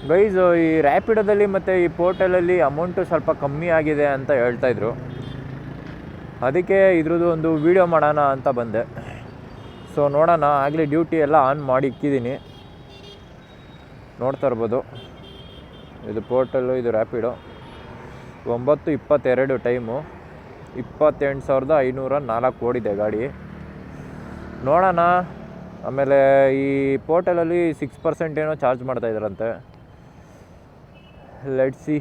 Guys ಈ ರ್ಯಾಪಿಡೋದಲ್ಲಿ ಮತ್ತು ಈ ಪೋರ್ಟಲಲ್ಲಿ ಅಮೌಂಟು ಸ್ವಲ್ಪ ಕಮ್ಮಿ ಆಗಿದೆ ಅಂತ ಹೇಳ್ತಾಯಿದ್ರು. ಅದಕ್ಕೆ ಇದ್ರದ್ದು ಒಂದು ವೀಡಿಯೋ ಮಾಡೋಣ ಅಂತ ಬಂದೆ. ಸೊ ನೋಡೋಣ. ಆಗಲೇ ಡ್ಯೂಟಿ ಎಲ್ಲ ಆನ್ ಮಾಡಿ ಇಕ್ಕಿದ್ದೀನಿ, ನೋಡ್ತಾ ಇರ್ಬೋದು. ಇದು ಪೋರ್ಟಲ್ಲು, ಇದು ರ್ಯಾಪಿಡೋ. 9:22 ಟೈಮು. 28,504 ಓಡಿದೆ ಗಾಡಿ. ನೋಡೋಣ. ಆಮೇಲೆ ಈ ಪೋರ್ಟಲಲ್ಲಿ 6% ಏನೋ ಚಾರ್ಜ್ ಮಾಡ್ತಾಯಿದ್ದಾರಂತೆ. Let's see.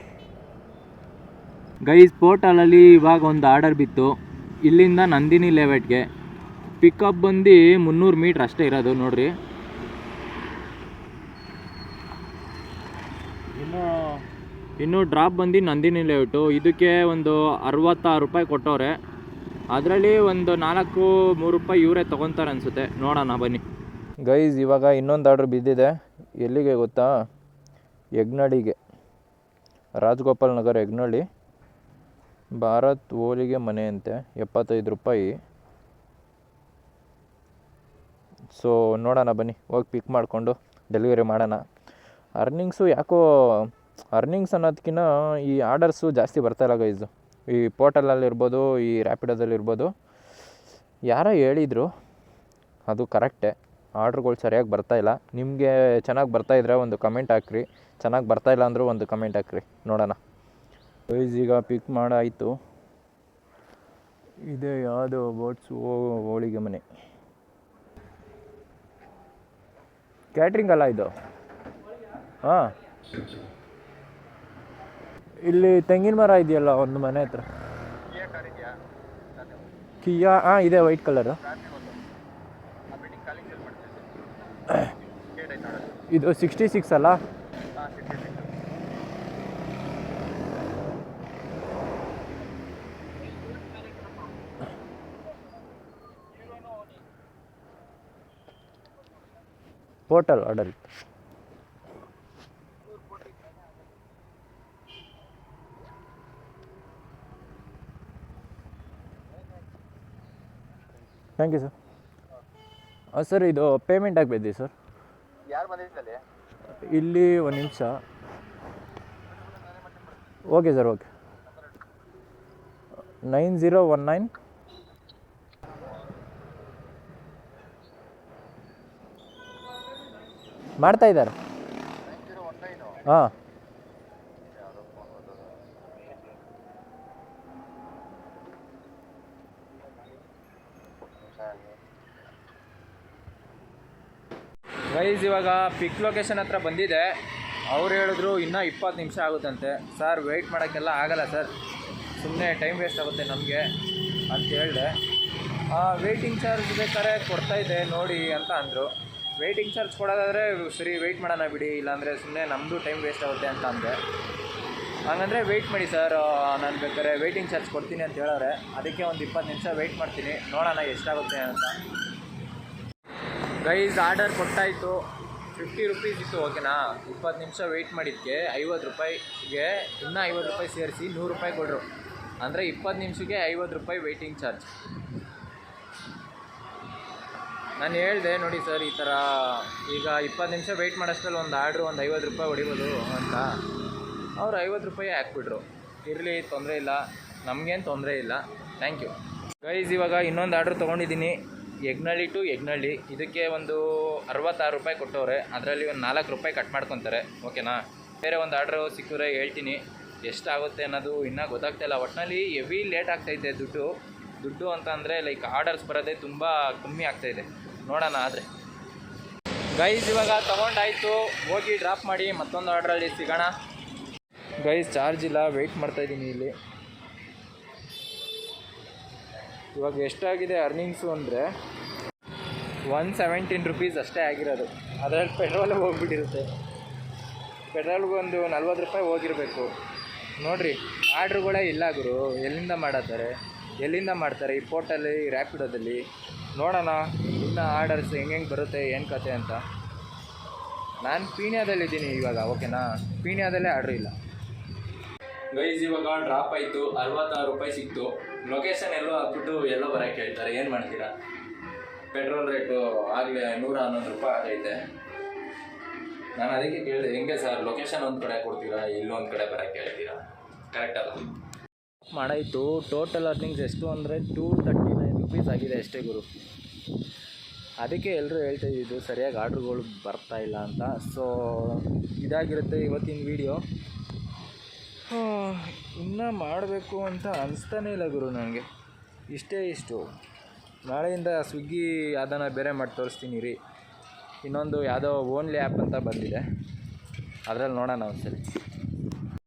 ಗೈಸ್ ಪೋರ್ಟಲಲ್ಲಿ ಇವಾಗ ಒಂದು ಆರ್ಡರ್ ಬಿತ್ತು. ಇಲ್ಲಿಂದ ನಂದಿನಿ ಲೇಔಟ್ಗೆ ಪಿಕಪ್ ಬಂದು 300 ಮೀಟ್ರ್ ಅಷ್ಟೇ ಇರೋದು ನೋಡ್ರಿ. ಇನ್ನು ಡ್ರಾಪ್ ಬಂದು ನಂದಿನಿ ಲೇಔಟು. ಇದಕ್ಕೆ ಒಂದು 66 ರೂಪಾಯಿ ಕೊಟ್ಟವ್ರೆ. ಅದರಲ್ಲಿ ಒಂದು 3 ರೂಪಾಯಿ ಇವರೇ ತೊಗೊತಾರೆ ಅನಿಸುತ್ತೆ. ನೋಡೋಣ ಬನ್ನಿ. ಗೈಸ್ ಇವಾಗ ಇನ್ನೊಂದು ಆರ್ಡ್ರ್ ಬಿದ್ದಿದೆ. ಎಲ್ಲಿಗೆ ಗೊತ್ತಾ? ಯಗ್ನಳ್ಳಿಗೆ, ರಾಜಗೋಪಾಲ್ ನಗರ ಯಗ್ನಳ್ಳಿ. ಭಾರತ್ ಓಲಿಗೆ ಮನೆ ಅಂತೆ, 75 ರೂಪಾಯಿ. ಸೊ ನೋಡೋಣ ಬನ್ನಿ, ಹೋಗಿ ಪಿಕ್ ಮಾಡಿಕೊಂಡು ಡೆಲಿವರಿ ಮಾಡೋಣ. ಅರ್ನಿಂಗ್ಸು ಯಾಕೋ ಅರ್ನಿಂಗ್ಸ್ ಅನ್ನೋದಕ್ಕಿಂತ ಈ ಆರ್ಡರ್ಸು ಜಾಸ್ತಿ ಬರ್ತಾಯಿಲ್ಲ ಗೈಸು. ಈ ಪೋರ್ಟಲಲ್ಲಿರ್ಬೋದು, ಈ ರ್ಯಾಪಿಡೋದಲ್ಲಿರ್ಬೋದು. ಯಾರೋ ಹೇಳಿದರು, ಅದು ಕರೆಕ್ಟೇ, ಆರ್ಡ್ರುಗಳು ಸರಿಯಾಗಿ ಬರ್ತಾಯಿಲ್ಲ. ನಿಮಗೆ ಚೆನ್ನಾಗಿ ಬರ್ತಾಯಿದ್ರೆ ಒಂದು ಕಮೆಂಟ್ ಹಾಕ್ರಿ, ಚೆನ್ನಾಗಿ ಬರ್ತಾಯಿಲ್ಲ ಅಂದರೂ ಒಂದು ಕಮೆಂಟ್ ಹಾಕ್ರಿ, ನೋಡೋಣ. ಗೈಸ್ ಈಗ ಪಿಕ್ ಮಾಡಾಯಿತು. ಇದೆ ಯಾವುದು ಬೋಟ್ಸು ಹೋಳಿಗೆ ಮನೆ. ಕ್ಯಾಟ್ರಿಂಗ್ ಅಲ್ಲ ಇದು. ಹಾಂ, ಇಲ್ಲಿ ತೆಂಗಿನ ಮರ ಇದೆಯಲ್ಲ ಒಂದು ಮನೆ ಹತ್ರ. ಕಿಯಾ. ಹಾಂ ಇದೆ, ವೈಟ್ ಕಲರು. ಇದು 66 ಅಲ್ಲ? ಪೋರ್ಟಲ್ ಆರ್ಡರ್ ಇತ್ತು. Thank you sir. ಸರ್ ಇದು ಪೇಮೆಂಟ್ ಆಗಬೇಕು ಸರ್. ಇಲ್ಲಿ ಒಂದು ನಿಮಿಷ. Okay sir, okay. 9019 ಮಾಡ್ತಾಯಿದ್ದಾರೆ. ಹಾಂ, ಗೈಸ್ ಇವಾಗ ಪಿಕ್ ಲೊಕೇಶನ್ ಹತ್ರ ಬಂದಿದೆ. ಅವ್ರು ಹೇಳಿದ್ರು ಇನ್ನೂ 20 ನಿಮಿಷ ಆಗುತ್ತಂತೆ. ಸರ್ ವೆಯ್ಟ್ ಮಾಡೋಕ್ಕೆಲ್ಲ ಆಗಲ್ಲ ಸರ್, ಸುಮ್ಮನೆ ಟೈಮ್ ವೇಸ್ಟ್ ಆಗುತ್ತೆ ನಮಗೆ ಅಂತ ಹೇಳಿದೆ. ವೆಯ್ಟಿಂಗ್ ಚಾರ್ಜ್ ಬೇಕಾದ್ರೆ ಕೊಡ್ತಾಯಿದ್ದೆ ನೋಡಿ ಅಂತ ಅಂದರು. ವೆಯ್ಟಿಂಗ್ ಚಾರ್ಜ್ ಕೊಡೋದಾದರೆ ಸರಿ, ವೆಯ್ಟ್ ಮಾಡೋಣ ಬಿಡಿ, ಇಲ್ಲಾಂದರೆ ಸುಮ್ಮನೆ ನಮ್ಮದು ಟೈಮ್ ವೇಸ್ಟ್ ಆಗುತ್ತೆ ಅಂತ ಅಂದೆ. ಹಾಗಂದರೆ ವೆಯ್ಟ್ ಮಾಡಿ ಸರ್, ನಾನು ಬೇಕಾದ್ರೆ ವೆಯ್ಟಿಂಗ್ ಚಾರ್ಜ್ ಕೊಡ್ತೀನಿ ಅಂತ ಹೇಳೋರೆ. ಅದಕ್ಕೆ ಒಂದು 20 ನಿಮಿಷ ವೆಯ್ಟ್ ಮಾಡ್ತೀನಿ, ನೋಡೋಣ ಎಷ್ಟಾಗುತ್ತೆ ಅಂತ. Guys order ಕೊಟ್ಟಾಯಿತು. 50 ರೂಪೀಸ್ ಇತ್ತು, ಓಕೆನಾ. 20 ನಿಮಿಷ ವೆಯ್ಟ್ ಮಾಡಿದ್ದಕ್ಕೆ 50 ರೂಪಾಯಿಗೆ ಇನ್ನೂ 50 ರೂಪಾಯಿ ಸೇರಿಸಿ 100 ರೂಪಾಯಿ ಕೊಟ್ಟರು. ಅಂದರೆ 20 ನಿಮಿಷಕ್ಕೆ 50 ರೂಪಾಯಿ ವೆಯ್ಟಿಂಗ್ ಚಾರ್ಜ್. ನಾನು ಹೇಳಿದೆ ನೋಡಿ ಸರ್, ಈ ಥರ ಈಗ 20 ನಿಮಿಷ ವೆಯ್ಟ್ ಮಾಡೋಷ್ಟರಲ್ಲಿ ಒಂದು ಆರ್ಡ್ರು ಒಂದು 50 ರೂಪಾಯಿ ಹೊಡಿಬೋದು ಅಂತ. ಅವ್ರು 50 ರೂಪಾಯಿ ಹಾಕ್ಬಿಟ್ರು. ಇರಲಿ, ತೊಂದರೆ ಇಲ್ಲ, ನಮಗೇನು ತೊಂದರೆ ಇಲ್ಲ, ಥ್ಯಾಂಕ್ ಯು. ಗೈಸ್ ಇವಾಗ ಇನ್ನೊಂದು ಆರ್ಡ್ರ್ ತೊಗೊಂಡಿದ್ದೀನಿ, ಯಗ್ನಳ್ಳಿ ಟು ಯಗ್ನಳ್ಳಿ. ಇದಕ್ಕೆ ಒಂದು 66 ರೂಪಾಯಿ ಕೊಟ್ಟವ್ರೆ. ಅದರಲ್ಲಿ ಒಂದು 4 ರೂಪಾಯಿ ಕಟ್ ಮಾಡ್ಕೊತಾರೆ, ಓಕೆನಾ. ಬೇರೆ ಒಂದು ಆರ್ಡ್ರು ಸಿಕ್ಕಿದ್ರೆ ಹೇಳ್ತೀನಿ, ಎಷ್ಟಾಗುತ್ತೆ ಅನ್ನೋದು ಇನ್ನೂ ಗೊತ್ತಾಗ್ತಾಯಿಲ್ಲ. ಒಟ್ಟಿನಲ್ಲಿ ಹೆವಿ ಲೇಟ್ ಆಗ್ತಾಯಿದೆ ದುಡ್ಡು ಅಂತ ಅಂದರೆ ಲೈಕ್ ಆರ್ಡರ್ಸ್ ಬರೋದೇ ತುಂಬ ಕಮ್ಮಿ ಆಗ್ತಾಯಿದೆ. ನೋಡೋಣ ಆದರೆ. ಗೈಸ್ ಇವಾಗ ತೊಗೊಂಡಾಯಿತು, ಹೋಗಿ ಡ್ರಾಪ್ ಮಾಡಿ ಮತ್ತೊಂದು ಆರ್ಡ್ರಲ್ಲಿ ಸಿಗೋಣ. ಗೈಸ್ ಚಾರ್ಜ್ ಇಲ್ಲ, ವೆಯ್ಟ್ ಮಾಡ್ತಾಯಿದ್ದೀನಿ ಇಲ್ಲಿ. ಇವಾಗ ಎಷ್ಟಾಗಿದೆ ಅರ್ನಿಂಗ್ಸು ಅಂದರೆ 117 ರೂಪೀಸ್ ಅಷ್ಟೇ ಆಗಿರೋದು. ಅದರಲ್ಲಿ ಪೆಟ್ರೋಲ್ ಹೋಗ್ಬಿಟ್ಟಿರುತ್ತೆ. ಪೆಟ್ರೋಲ್ಗೆ ಒಂದು 40 ರೂಪಾಯಿ ಹೋಗಿರಬೇಕು. ನೋಡಿರಿ, ಆರ್ಡ್ರುಗಳೇ ಇಲ್ಲ ಗುರು. ಎಲ್ಲಿಂದ ಮಾಡ್ತಾರೆ ಈ ಪೋರ್ಟಲ್ಲಿ, ರ್ಯಾಪಿಡೋದಲ್ಲಿ. ನೋಡೋಣ ಇನ್ನು ಆರ್ಡರ್ಸ್ ಹೆಂಗೆ ಬರುತ್ತೆ, ಏನು ಕತೆ ಅಂತ. ನಾನು ಪೀಣ್ಯದಲ್ಲಿದ್ದೀನಿ ಇವಾಗ, ಓಕೆನಾ. ಪೀಣ್ಯದಲ್ಲೇ ಆರ್ಡ್ರ್ ಇಲ್ಲ. ಗೈಸ್ ಇವಾಗ ಡ್ರಾಪ್ ಆಯಿತು, 66 ರೂಪಾಯಿ ಸಿಕ್ತು. ಲೊಕೇಶನ್ ಎಲ್ಲೋ ಹಾಕ್ಬಿಟ್ಟು ಎಲ್ಲೋ ಬರೋಕ್ಕೆ ಹೇಳ್ತಾರೆ, ಏನು ಮಾಡ್ತೀರಾ. ಪೆಟ್ರೋಲ್ ರೇಟು ಆಗಲೇ 111 ರೂಪಾಯಿ ಆಗೈತೆ. ನಾನು ಅದಕ್ಕೆ ಕೇಳಿದೆ, ಹೆಂಗೆ ಸರ್ ಲೊಕೇಶನ್ ಒಂದು ಕಡೆ ಕೊಡ್ತೀರಾ, ಇಲ್ಲೊಂದು ಕಡೆ ಬರೋಕ್ಕೆ ಹೇಳ್ತೀರಾ, ಕರೆಕ್ಟ್ ಅಲ್ಲ. ಮಾಡಾಯಿತು. ಟೋಟಲ್ ಅರ್ನಿಂಗ್ಸ್ ಎಷ್ಟು ಅಂದರೆ 239 ರುಪೀಸ್ ಆಗಿದೆ ಅಷ್ಟೇ ಗುರು. ಅದಕ್ಕೆ ಎಲ್ಲರೂ ಹೇಳ್ತಾ ಇದ್ದಿದ್ದು ಸರಿಯಾಗಿ ಆರ್ಡ್ರುಗಳು ಬರ್ತಾಯಿಲ್ಲ ಅಂತ. ಸೊ ಇದಾಗಿರುತ್ತೆ ಇವತ್ತಿನ ವೀಡಿಯೋ. ಇನ್ನೂ ಮಾಡಬೇಕು ಅಂತ ಅನಿಸ್ತಾನೇ ಇಲ್ಲ ಗುರು ನನಗೆ. ಇಷ್ಟು ನಾಳೆಯಿಂದ ಸ್ವಿಗ್ಗಿ ಅದನ್ನು ಬೇರೆ ಮಾಡಿ ತೋರಿಸ್ತೀನಿ ರೀ. ಇನ್ನೊಂದು ಯಾವುದೋ ಓನ್ಲಿ ಆ್ಯಪ್ ಅಂತ ಬಂದಿದೆ, ಅದರಲ್ಲಿ ನೋಡೋಣ ಒಂದ್ಸರಿ.